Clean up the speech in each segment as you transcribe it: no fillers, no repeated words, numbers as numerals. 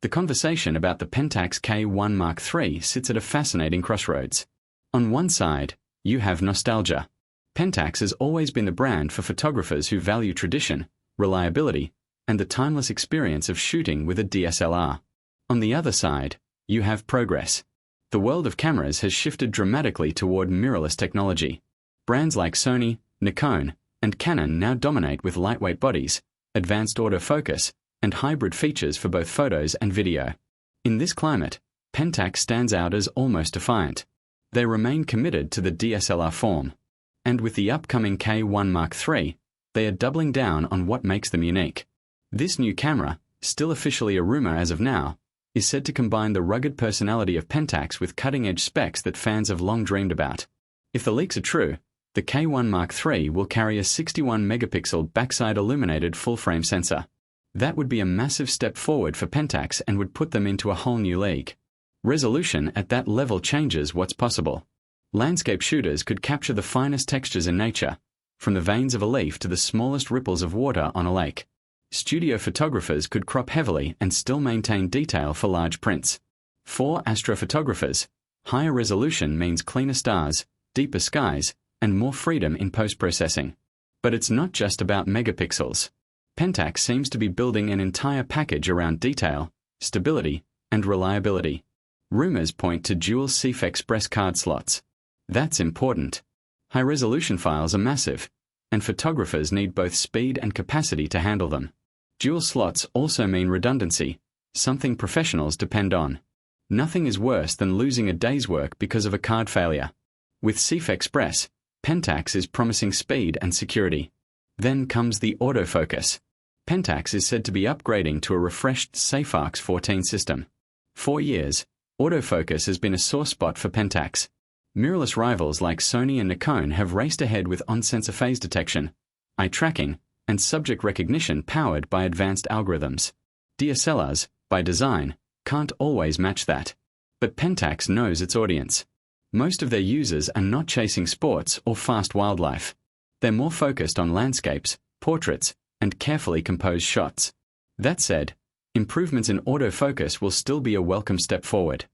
The conversation about the Pentax K-1 Mark III sits at a fascinating crossroads. On one side, you have nostalgia. Pentax has always been the brand for photographers who value tradition, reliability, and the timeless experience of shooting with a DSLR. On the other side, you have progress. The world of cameras has shifted dramatically toward mirrorless technology. Brands like Sony, Nikon, and Canon now dominate with lightweight bodies, advanced autofocus, and hybrid features for both photos and video. In this climate, Pentax stands out as almost defiant. They remain committed to the DSLR form. And with the upcoming K-1 Mark III, they are doubling down on what makes them unique. This new camera, still officially a rumor as of now, is said to combine the rugged personality of Pentax with cutting-edge specs that fans have long dreamed about. If the leaks are true, the K-1 Mark III will carry a 61-megapixel backside illuminated full-frame sensor. That would be a massive step forward for Pentax and would put them into a whole new league. Resolution at that level changes what's possible. Landscape shooters could capture the finest textures in nature, from the veins of a leaf to the smallest ripples of water on a lake. Studio photographers could crop heavily and still maintain detail for large prints. For astrophotographers, higher resolution means cleaner stars, deeper skies, and more freedom in post-processing. But it's not just about megapixels. Pentax seems to be building an entire package around detail, stability, and reliability. Rumors point to dual CFexpress card slots. That's important. High-resolution files are massive, and photographers need both speed and capacity to handle them. Dual slots also mean redundancy, something professionals depend on. Nothing is worse than losing a day's work because of a card failure. With CFexpress, Pentax is promising speed and security. Then comes the autofocus. Pentax is said to be upgrading to a refreshed SAFOX 14 system. For years, autofocus has been a sore spot for Pentax. Mirrorless rivals like Sony and Nikon have raced ahead with on-sensor phase detection, eye tracking, and subject recognition powered by advanced algorithms. DSLRs, by design, can't always match that. But Pentax knows its audience. Most of their users are not chasing sports or fast wildlife. They're more focused on landscapes, portraits, and carefully composed shots. That said, improvements in autofocus will still be a welcome step forward.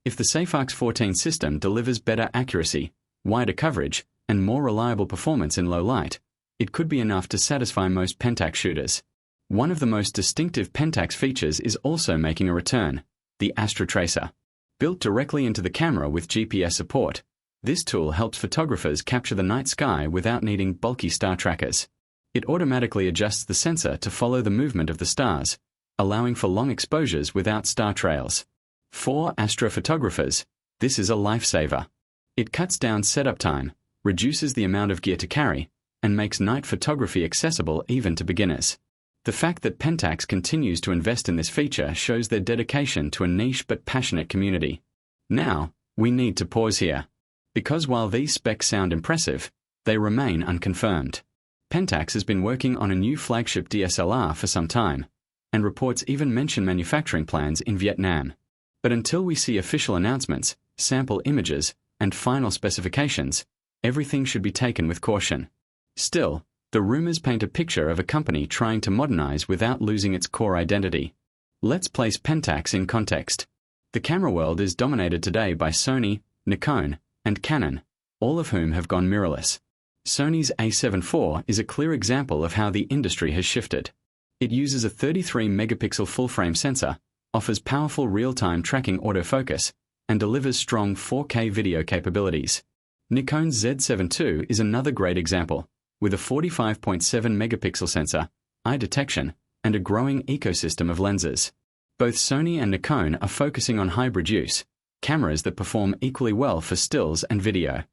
If the SAFOX 14 system delivers better accuracy, wider coverage, and more reliable performance in low light, it could be enough to satisfy most Pentax shooters. One of the most distinctive Pentax features is also making a return, the astrotracer. Built directly into the camera with GPS support, this tool helps photographers capture the night sky without needing bulky star trackers. It automatically adjusts the sensor to follow the movement of the stars, allowing for long exposures without star trails. For astrophotographers, this is a lifesaver. It cuts down setup time, reduces the amount of gear to carry, and makes night photography accessible even to beginners. The fact that Pentax continues to invest in this feature shows their dedication to a niche but passionate community. Now, we need to pause here. Because while these specs sound impressive, they remain unconfirmed. Pentax has been working on a new flagship DSLR for some time, and reports even mention manufacturing plans in Vietnam. But until we see official announcements, sample images, and final specifications, everything should be taken with caution. Still, the rumors paint a picture of a company trying to modernize without losing its core identity. Let's place Pentax in context. The camera world is dominated today by Sony, Nikon, and Canon, all of whom have gone mirrorless. Sony's A7 IV is a clear example of how the industry has shifted. It uses a 33-megapixel full-frame sensor, offers powerful real-time tracking autofocus, and delivers strong 4K video capabilities. Nikon's Z7 II is another great example, with a 45.7-megapixel sensor, eye detection, and a growing ecosystem of lenses. Both Sony and Nikon are focusing on hybrid use, cameras that perform equally well for stills and video.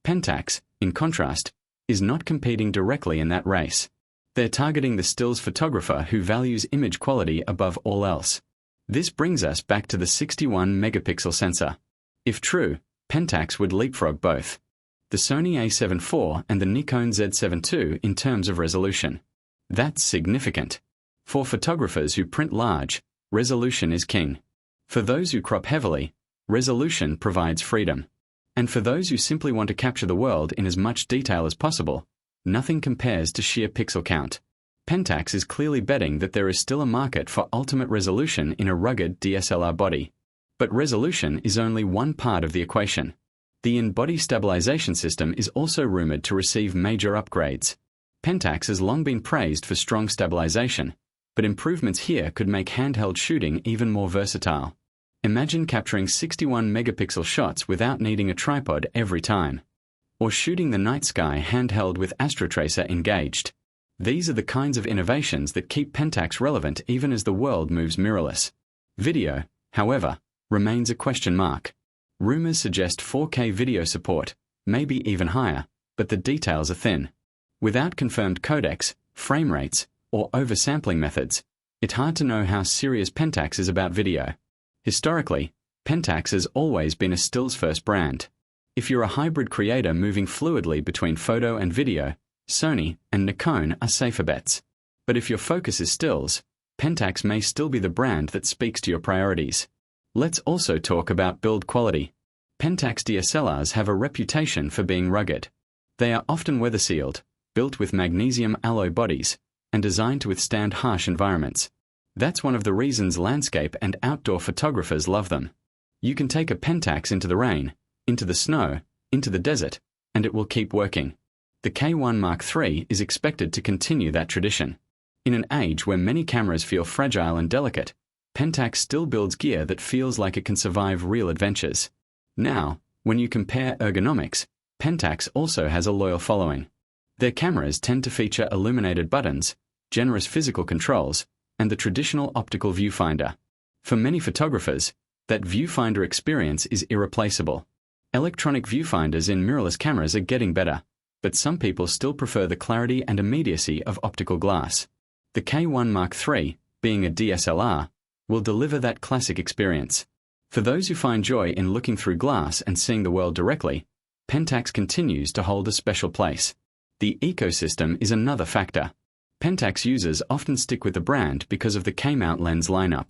Pentax, in contrast, is not competing directly in that race. They're targeting the stills photographer who values image quality above all else. This brings us back to the 61-megapixel sensor. If true, Pentax would leapfrog both the Sony A7 IV and the Nikon Z7 II in terms of resolution. That's significant. For photographers who print large, resolution is king. For those who crop heavily, resolution provides freedom. And for those who simply want to capture the world in as much detail as possible, nothing compares to sheer pixel count. Pentax is clearly betting that there is still a market for ultimate resolution in a rugged DSLR body. But resolution is only one part of the equation. The in-body stabilization system is also rumored to receive major upgrades. Pentax has long been praised for strong stabilization, but improvements here could make handheld shooting even more versatile. Imagine capturing 61 megapixel shots without needing a tripod every time. Or shooting the night sky handheld with astrotracer engaged. These are the kinds of innovations that keep Pentax relevant even as the world moves mirrorless. Video, however, remains a question mark. Rumors suggest 4K video support, maybe even higher, but the details are thin. Without confirmed codecs, frame rates, or oversampling methods, it's hard to know how serious Pentax is about video. Historically, Pentax has always been a stills-first brand. If you're a hybrid creator moving fluidly between photo and video, Sony and Nikon are safer bets. But if your focus is stills, Pentax may still be the brand that speaks to your priorities. Let's also talk about build quality. Pentax DSLRs have a reputation for being rugged. They are often weather-sealed, built with magnesium alloy bodies, and designed to withstand harsh environments. That's one of the reasons landscape and outdoor photographers love them. You can take a Pentax into the rain, into the snow, into the desert, and it will keep working. The K-1 Mark III is expected to continue that tradition. In an age where many cameras feel fragile and delicate, Pentax still builds gear that feels like it can survive real adventures. Now, when you compare ergonomics, Pentax also has a loyal following. Their cameras tend to feature illuminated buttons, generous physical controls, and the traditional optical viewfinder. For many photographers, that viewfinder experience is irreplaceable. Electronic viewfinders in mirrorless cameras are getting better, but some people still prefer the clarity and immediacy of optical glass. The K-1 Mark III, being a DSLR, will deliver that classic experience. For those who find joy in looking through glass and seeing the world directly, Pentax continues to hold a special place. The ecosystem is another factor. Pentax users often stick with the brand because of the K-mount lens lineup.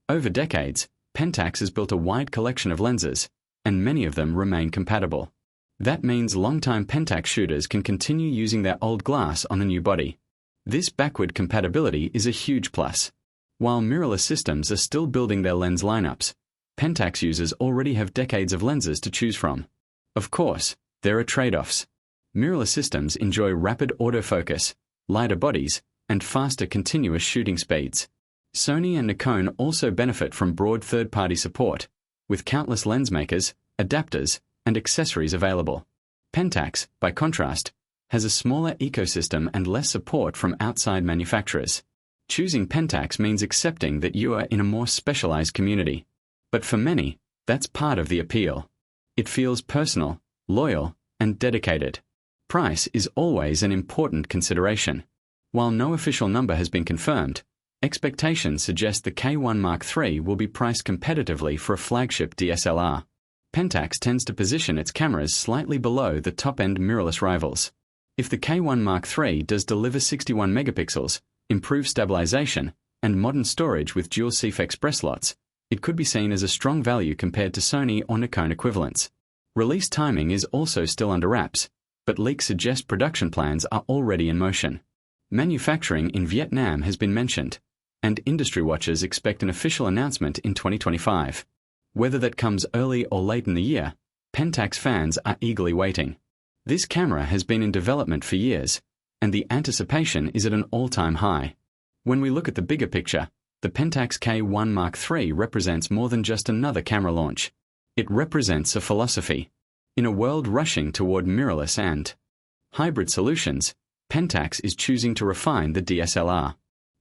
Over decades, Pentax has built a wide collection of lenses, and many of them remain compatible. That means longtime Pentax shooters can continue using their old glass on the new body. This backward compatibility is a huge plus. While mirrorless systems are still building their lens lineups, Pentax users already have decades of lenses to choose from. Of course, there are trade-offs. Mirrorless systems enjoy rapid autofocus, lighter bodies, and faster continuous shooting speeds. Sony and Nikon also benefit from broad third-party support, with countless lens makers, adapters, and accessories available. Pentax, by contrast, has a smaller ecosystem and less support from outside manufacturers. Choosing Pentax means accepting that you are in a more specialized community. But for many, that's part of the appeal. It feels personal, loyal, and dedicated. Price is always an important consideration. While no official number has been confirmed, expectations suggest the K-1 Mark III will be priced competitively for a flagship DSLR. Pentax tends to position its cameras slightly below the top-end mirrorless rivals. If the K-1 Mark III does deliver 61 megapixels, improved stabilization, and modern storage with dual CFexpress slots, it could be seen as a strong value compared to Sony or Nikon equivalents. Release timing is also still under wraps, but leaks suggest production plans are already in motion. Manufacturing in Vietnam has been mentioned, and industry watchers expect an official announcement in 2025. Whether that comes early or late in the year, Pentax fans are eagerly waiting. This camera has been in development for years, and the anticipation is at an all-time high. When we look at the bigger picture, the Pentax K-1 Mark III represents more than just another camera launch. It represents a philosophy. In a world rushing toward mirrorless and hybrid solutions, Pentax is choosing to refine the DSLR.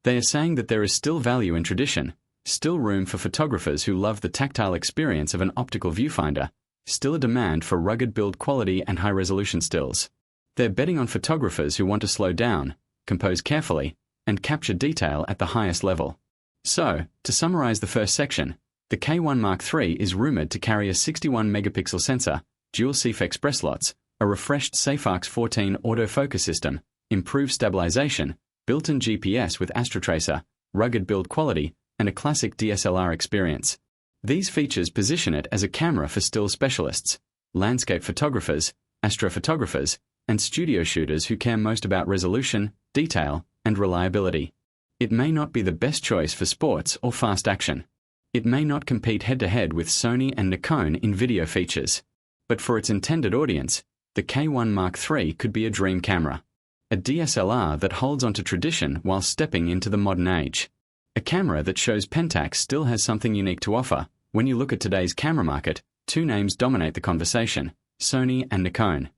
They are saying that there is still value in tradition, still room for photographers who love the tactile experience of an optical viewfinder, still a demand for rugged build quality and high-resolution stills. They're betting on photographers who want to slow down, compose carefully, and capture detail at the highest level. So, to summarize the first section, the K-1 Mark III is rumored to carry a 61 megapixel sensor, dual CFexpress slots, a refreshed SAFOX 14 autofocus system, improved stabilization, built-in GPS with astrotracer, rugged build quality, and a classic DSLR experience. These features position it as a camera for still specialists, landscape photographers, astrophotographers, and studio shooters who care most about resolution, detail, and reliability. It may not be the best choice for sports or fast action. It may not compete head-to-head with Sony and Nikon in video features. But for its intended audience, the K-1 Mark III could be a dream camera. A DSLR that holds onto tradition while stepping into the modern age. A camera that shows Pentax still has something unique to offer. When you look at today's camera market, two names dominate the conversation: Sony and Nikon.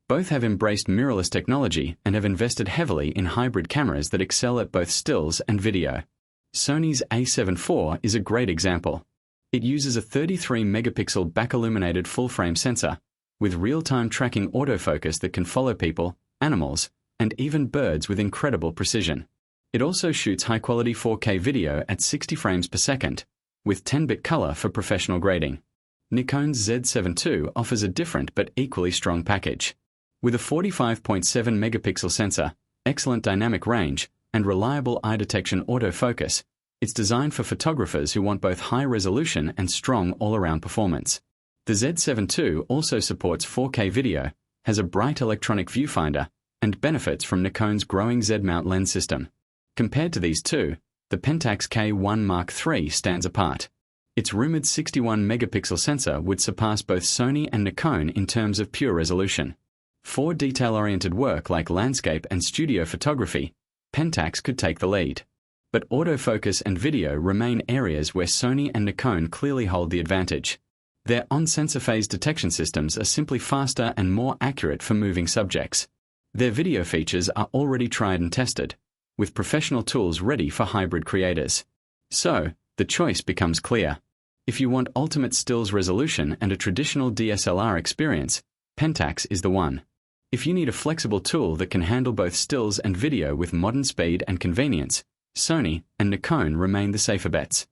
Both have embraced mirrorless technology and have invested heavily in hybrid cameras that excel at both stills and video. Sony's A7 IV is a great example. It uses a 33-megapixel back-illuminated full-frame sensor, with real-time tracking autofocus that can follow people, animals, and even birds with incredible precision. It also shoots high-quality 4K video at 60 frames per second, with 10-bit color for professional grading. Nikon's Z7 II offers a different but equally strong package. With a 45.7-megapixel sensor, excellent dynamic range, and reliable eye detection autofocus, it's designed for photographers who want both high resolution and strong all-around performance. The Z7 II also supports 4K video, has a bright electronic viewfinder, and benefits from Nikon's growing Z-mount lens system. Compared to these two, the Pentax K-1 Mark III stands apart. Its rumored 61-megapixel sensor would surpass both Sony and Nikon in terms of pure resolution. For detail-oriented work like landscape and studio photography, Pentax could take the lead. But autofocus and video remain areas where Sony and Nikon clearly hold the advantage. Their on-sensor phase detection systems are simply faster and more accurate for moving subjects. Their video features are already tried and tested, with professional tools ready for hybrid creators. So, the choice becomes clear. If you want ultimate stills resolution and a traditional DSLR experience, Pentax is the one. If you need a flexible tool that can handle both stills and video with modern speed and convenience, Sony and Nikon remain the safer bets.